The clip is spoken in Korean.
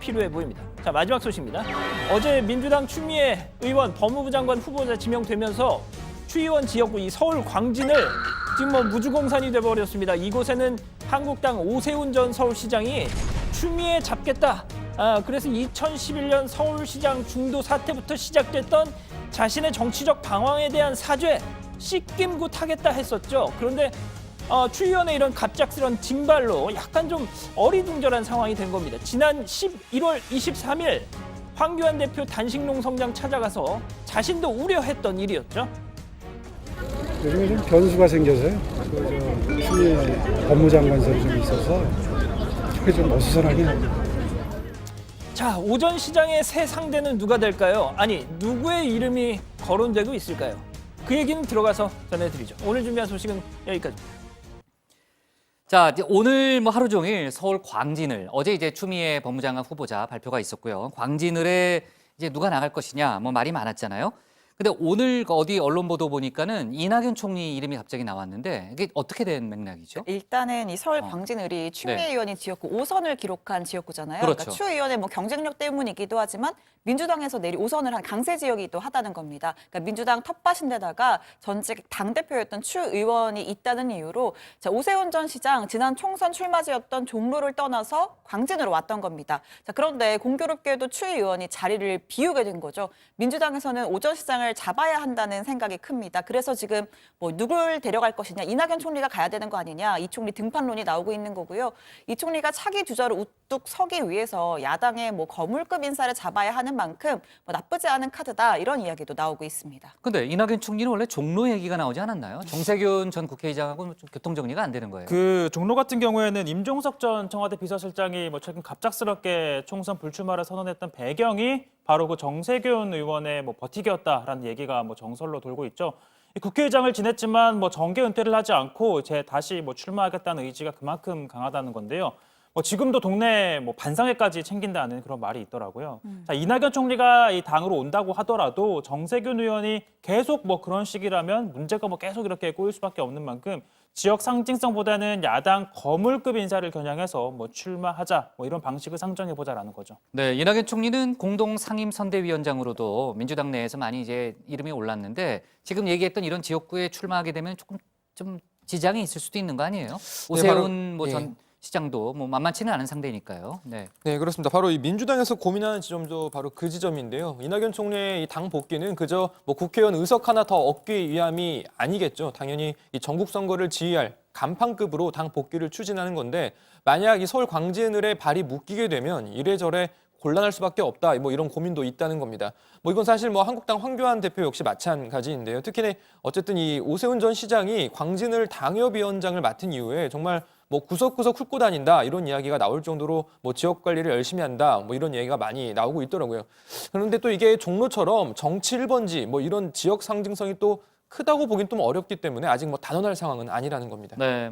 필요해 보입니다. 자, 마지막 소식입니다. 어제 민주당 추미애 의원 법무부 장관 후보자 지명되면서 추의원 지역구 이 서울 광진을 지금 무주공산이 돼버렸습니다. 이곳에는 한국당 오세훈 전 서울시장이 추미애 잡겠다. 그래서 2011년 서울시장 중도 사태부터 시작됐던 자신의 정치적 방황에 대한 사죄, 씻김굿하겠다 했었죠. 그런데 추의원의 이런 갑작스런 징발로 약간 좀 어리둥절한 상황이 된 겁니다. 지난 11월 23일 황교안 대표 단식농성장 찾아가서 자신도 우려했던 일이었죠. 요즘에 좀 변수가 생겨서요. 추미애 법무장관설이 좀 있어서 그게 좀 어수선하긴 합니다. 자, 오전 시장의 새 상대는 누가 될까요? 아니, 누구의 이름이 거론되고 있을까요? 그 얘기는 들어가서 전해드리죠. 오늘 준비한 소식은 여기까지입니다. 자, 이제 오늘 하루 종일 서울 광진을 어제 이제 추미애 법무장관 후보자 발표가 있었고요. 광진을에 이제 누가 나갈 것이냐 말이 많았잖아요. 근데 오늘 어디 언론 보도 보니까는 이낙연 총리 이름이 갑자기 나왔는데 이게 어떻게 된 맥락이죠? 일단은 이 서울 광진을이 추미애 네. 의원이 지역구 5선을 기록한 지역구잖아요. 그렇죠. 그러니까 추 의원의 경쟁력 때문이기도 하지만 민주당에서 내리 5선을 한 강세 지역이기도 하다는 겁니다. 그러니까 민주당 텃밭인데다가 전직 당대표였던 추 의원이 있다는 이유로 자, 오세훈 전 시장 지난 총선 출마지였던 종로를 떠나서 광진으로 왔던 겁니다. 자, 그런데 공교롭게도 추 의원이 자리를 비우게 된 거죠. 민주당에서는 오 전 시장을 잡아야 한다는 생각이 큽니다. 그래서 지금 누굴 데려갈 것이냐, 이낙연 총리가 가야 되는 거 아니냐, 이 총리 등판론이 나오고 있는 거고요. 이 총리가 차기 주자로 우뚝 서기 위해서 야당의 거물급 인사를 잡아야 하는 만큼 나쁘지 않은 카드다, 이런 이야기도 나오고 있습니다. 근데 이낙연 총리는 원래 종로 얘기가 나오지 않았나요? 정세균 전 국회의장하고 좀 교통 정리가 안 되는 거예요. 그 종로 같은 경우에는 임종석 전 청와대 비서실장이 최근 갑작스럽게 총선 불출마를 선언했던 배경이 바로 그 정세균 의원의 버티기였다라는 얘기가 정설로 돌고 있죠. 국회의장을 지냈지만 정계 은퇴를 하지 않고 다시 출마하겠다는 의지가 그만큼 강하다는 건데요. 지금도 동네 반상회까지 챙긴다는 그런 말이 있더라고요. 자, 이낙연 총리가 이 당으로 온다고 하더라도 정세균 의원이 계속 그런 식이라면 문제가 계속 이렇게 꼬일 수밖에 없는 만큼 지역 상징성보다는 야당 거물급 인사를 겨냥해서 출마하자 이런 방식을 상정해보자라는 거죠. 네, 이낙연 총리는 공동 상임 선대위원장으로도 민주당 내에서 많이 이제 이름이 올랐는데 지금 얘기했던 이런 지역구에 출마하게 되면 조금 좀 지장이 있을 수도 있는 거 아니에요? 오세훈 전 시장도 만만치는 않은 상대니까요. 네. 네, 그렇습니다. 바로 이 민주당에서 고민하는 지점도 바로 그 지점인데요. 이낙연 총리의 이 당 복귀는 그저 국회의원 의석 하나 더 얻기 위함이 아니겠죠. 당연히 이 전국 선거를 지휘할 간판급으로 당 복귀를 추진하는 건데 만약 이 서울 광진을에 발이 묶이게 되면 이래저래 곤란할 수밖에 없다. 이런 고민도 있다는 겁니다. 이건 사실 한국당 황교안 대표 역시 마찬가지인데요. 특히 어쨌든 이 오세훈 전 시장이 광진을 당협위원장을 맡은 이후에 정말 구석구석 훑고 다닌다 이런 이야기가 나올 정도로 지역 관리를 열심히 한다 이런 얘기가 많이 나오고 있더라고요. 그런데 또 이게 종로처럼 정치 1번지 이런 지역 상징성이 또 크다고 보긴 좀 어렵기 때문에 아직 단언할 상황은 아니라는 겁니다. 네.